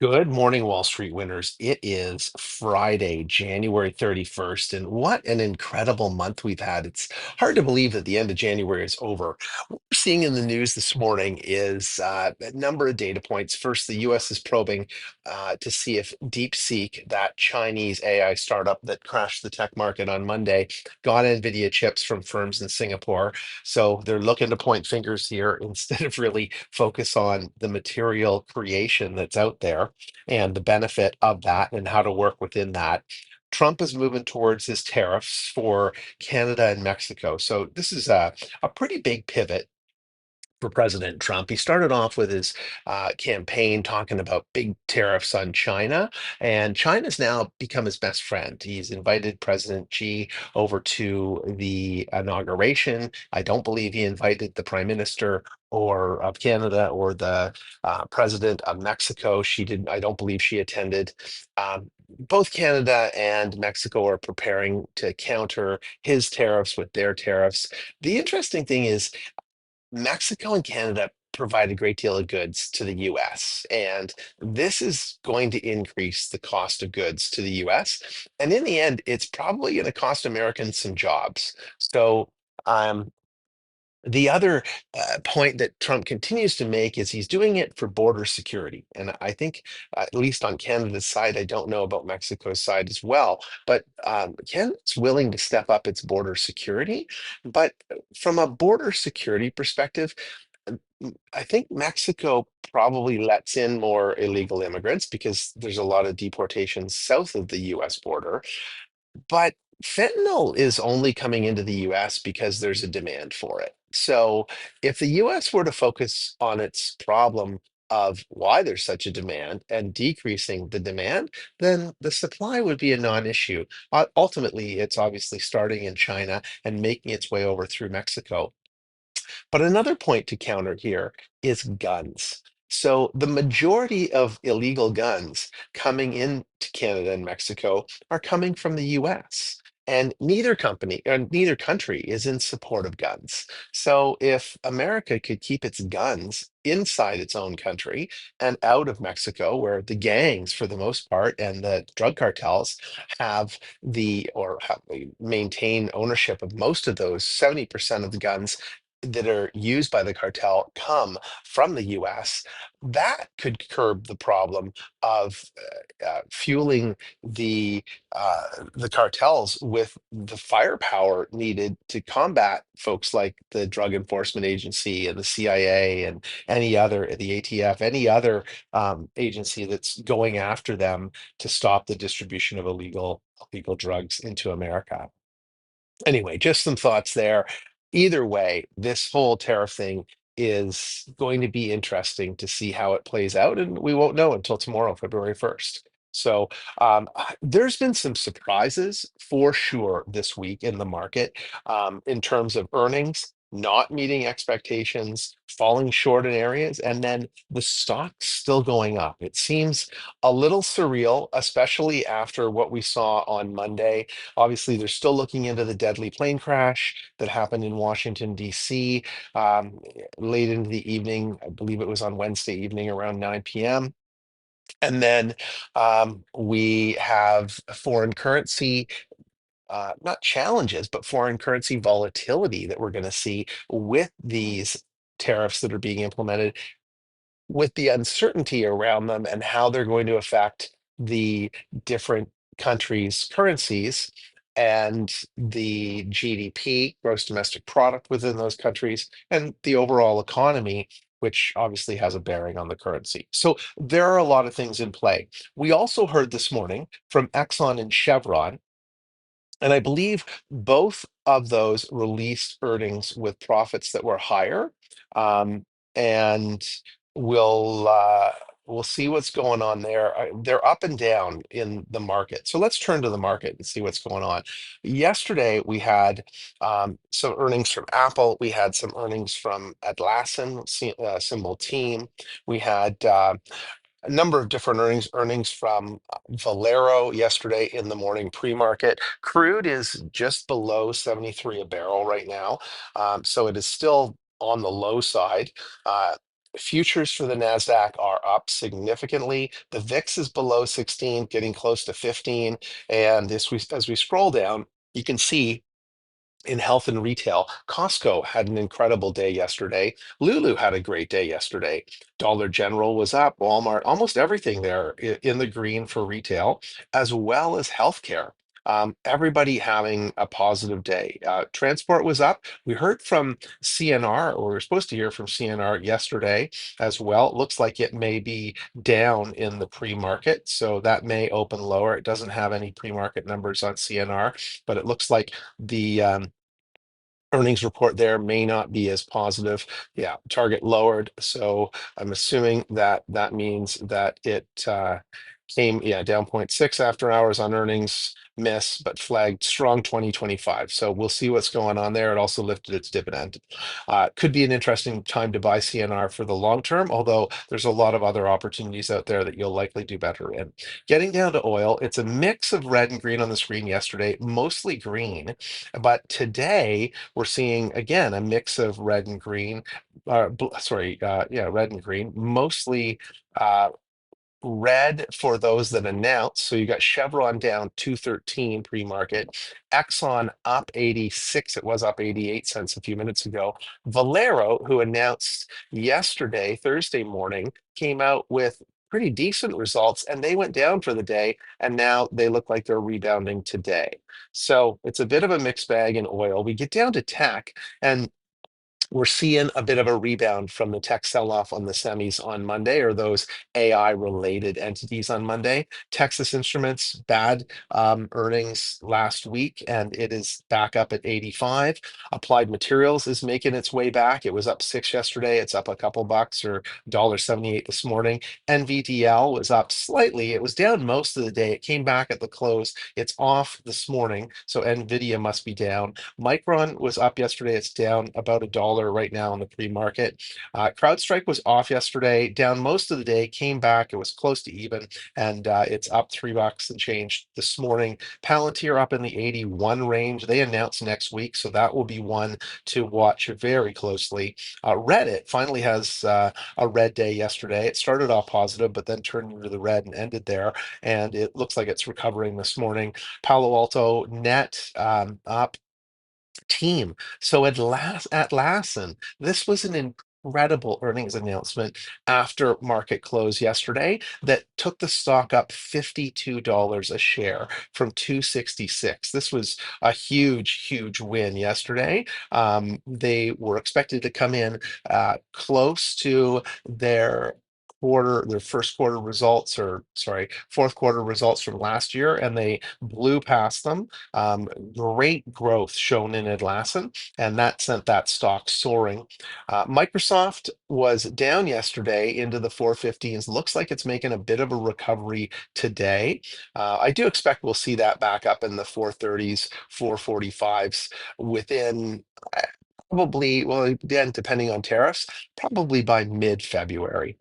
Good morning, Wall Street winners. It is Friday, January 31st, and what an incredible month we've had. It's hard to believe that the end of January is over. What we're seeing in the news this morning is a number of data points. First, the US is probing to see if DeepSeek, that Chinese AI startup that crashed the tech market on Monday, got NVIDIA chips from firms in Singapore. So they're looking to point fingers here instead of really focus on the material creation that's out there and the benefit of that and how to work within that. Trump is moving towards his tariffs for Canada and Mexico. So this is a pretty big pivot for President Trump. He started off with his campaign talking about big tariffs on China, and China's now become his best friend. He's invited President Xi over to the inauguration. I don't believe he invited the Prime Minister or of Canada or the President of Mexico. She didn't. I don't believe she attended. Both Canada and Mexico are preparing to counter his tariffs with their tariffs. The interesting thing is Mexico and Canada provide a great deal of goods to the US, and this is going to increase the cost of goods to the US. And in the end, it's probably going to cost Americans some jobs. So, um, the other point that Trump continues to make is he's doing it for border security. And I think, at least on Canada's side, I don't know about Mexico's side as well, but Canada's willing to step up its border security. But from a border security perspective, I think Mexico probably lets in more illegal immigrants because there's a lot of deportations south of the US border. But fentanyl is only coming into the US because there's a demand for it. So if the US were to focus on its problem of why there's such a demand and decreasing the demand, then the supply would be a non-issue. Ultimately, it's obviously starting in China and making its way over through Mexico. But another point to counter here is guns. So the majority of illegal guns coming into Canada and Mexico are coming from the US. And neither company and neither country is in support of guns. So if America could keep its guns inside its own country and out of Mexico, where the gangs, for the most part, and the drug cartels have maintain ownership of most of those 70% of the guns that are used by the cartel come from the US, that could curb the problem of fueling the cartels with the firepower needed to combat folks like the Drug Enforcement Agency and the CIA and any other, the ATF, any other agency that's going after them to stop the distribution of illegal drugs into America. Anyway, just some thoughts there. Either way, this whole tariff thing is going to be interesting to see how it plays out, and we won't know until tomorrow, February 1st. So there's been some surprises for sure this week in the market in terms of earnings not meeting expectations, falling short in areas, and then the stock's still going up. It seems a little surreal, especially after what we saw on Monday. Obviously, they're still looking into the deadly plane crash that happened in Washington, D.C. Late into the evening. I believe it was on Wednesday evening around 9 p.m. And then we have foreign currency, not challenges, but foreign currency volatility that we're going to see with these tariffs that are being implemented with the uncertainty around them and how they're going to affect the different countries' currencies and the GDP, gross domestic product within those countries, and the overall economy, which obviously has a bearing on the currency. So there are a lot of things in play. We also heard this morning from Exxon and Chevron, and I believe both of those released earnings with profits that were higher. And we'll we'll see what's going on there. They're up and down in the market. So let's turn to the market and see what's going on. Yesterday we had some earnings from Apple. We had some earnings from Atlassian, symbol team. We had a number of different earnings from Valero yesterday in the morning pre-market. Crude is just below 73 a barrel right now. So it is still on the low side. Uh, Futures for the NASDAQ are up significantly. The VIX is below 16, getting close to 15. And as we scroll down, you can see in health and retail, Costco had an incredible day yesterday. Lulu had a great day yesterday. Dollar General was up. Walmart, almost everything there in the green for retail, as well as healthcare. Everybody having a positive day. Transport was up. We heard from CNR, or we were supposed to hear from CNR yesterday as well. It looks like it may be down in the pre-market, so that may open lower. It doesn't have any pre-market numbers on CNR, but it looks like the earnings report there may not be as positive. Yeah, target lowered. So I'm assuming that that means that it came, yeah, down 0.6 after hours on earnings miss, but flagged strong 2025. So we'll see what's going on there. It also lifted its dividend. Could be an interesting time to buy CNR for the long term, although there's a lot of other opportunities out there that you'll likely do better in. Getting down to oil, it's a mix of red and green on the screen yesterday, mostly green. But today, we're seeing again a mix of red and green. Yeah, red and green, mostly uh, red for those that announce. So you got Chevron down 213 pre-market, Exxon up 86. It was up 88 cents a few minutes ago. Valero, who announced yesterday, Thursday morning, came out with pretty decent results and they went down for the day and now they look like they're rebounding today. So it's a bit of a mixed bag in oil. We get down to tech and we're seeing a bit of a rebound from the tech sell-off on the semis on Monday, or those AI related entities on Monday. Texas Instruments, bad earnings last week, and it is back up at 85. Applied Materials is making its way back. It was up 6 yesterday. It's up a couple bucks, or $1.78 this morning. NVDL was up slightly. It was down most of the day. It came back at the close. It's off this morning, so NVIDIA must be down. Micron was up yesterday. It's down about $1 right now in the pre-market. CrowdStrike was off yesterday, down most of the day, came back. It was close to even, and it's up $3 and change this morning. Palantir up in the 81 range. They announce next week, so that will be one to watch very closely. Reddit finally has a red day yesterday. It started off positive, but then turned into the red and ended there. And it looks like it's recovering this morning. Palo Alto net up team. So Atlassian, this was an incredible earnings announcement after market close yesterday that took the stock up $52 a share from 266. This was a huge, huge win yesterday. They were expected to come in close to their first quarter results, or sorry, fourth quarter results from last year, and they blew past them. Great growth shown in Atlassian, and that sent that stock soaring. Microsoft was down yesterday into the 415s. Looks like it's making a bit of a recovery today. I do expect we'll see that back up in the 430s, 445s within probably, well, again, depending on tariffs, probably by mid-February.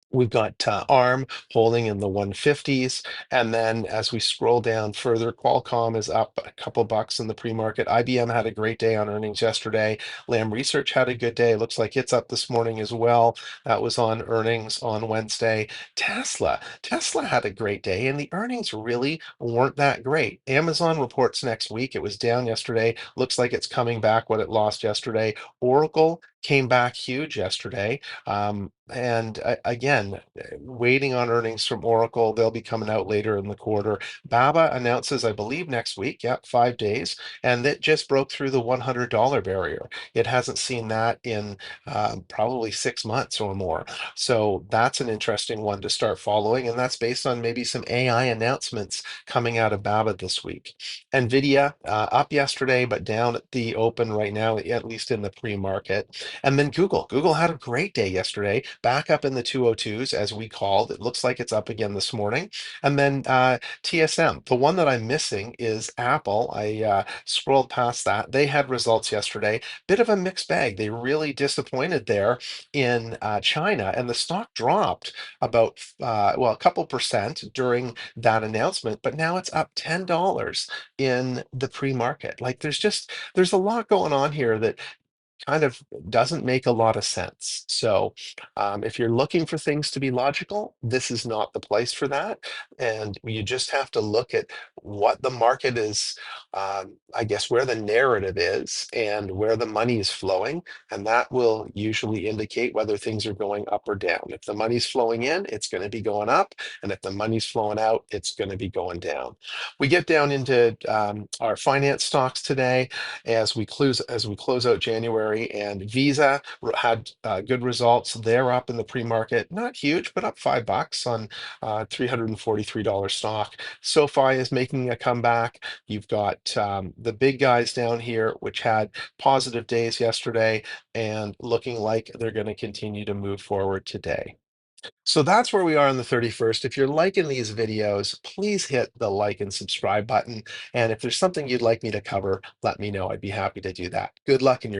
We've got ARM holding in the 150s. And then as we scroll down further, Qualcomm is up a couple bucks in the pre-market. IBM had a great day on earnings yesterday. Lam Research had a good day. Looks like it's up this morning as well. That was on earnings on Wednesday. Tesla had a great day, and the earnings really weren't that great. Amazon reports next week. It was down yesterday. Looks like it's coming back what it lost yesterday. Oracle came back huge yesterday. And again, waiting on earnings from Oracle. They'll be coming out later in the quarter. Baba announces, I believe, next week. Yeah, 5 days. And it just broke through the $100 barrier. It hasn't seen that in probably 6 months or more. So that's an interesting one to start following. And that's based on maybe some AI announcements coming out of Baba this week. NVIDIA up yesterday, but down at the open right now, at least in the pre-market. And then Google had a great day yesterday, back up in the 202s as we called. It looks like it's up again this morning. And then TSM, the one that I'm missing is Apple. I scrolled past that. They had results yesterday. Bit of a mixed bag. They really disappointed there in China, and the stock dropped about well, a couple percent during that announcement, but now it's up $10 in the pre-market. Like there's a lot going on here that kind of doesn't make a lot of sense. So, if you're looking for things to be logical, this is not the place for that. And you just have to look at what the market is, I guess, where the narrative is and where the money is flowing. And that will usually indicate whether things are going up or down. If the money's flowing in, it's going to be going up. And if the money's flowing out, it's going to be going down. We get down into our finance stocks today as we close out January, and Visa had good results. They're up in the pre-market, not huge, but up $5 on $343 stock. SoFi is making a comeback. You've got the big guys down here, which had positive days yesterday and looking like they're going to continue to move forward today. So that's where we are on the 31st. If you're liking these videos, please hit the like and subscribe button. And if there's something you'd like me to cover, let me know. I'd be happy to do that. Good luck in your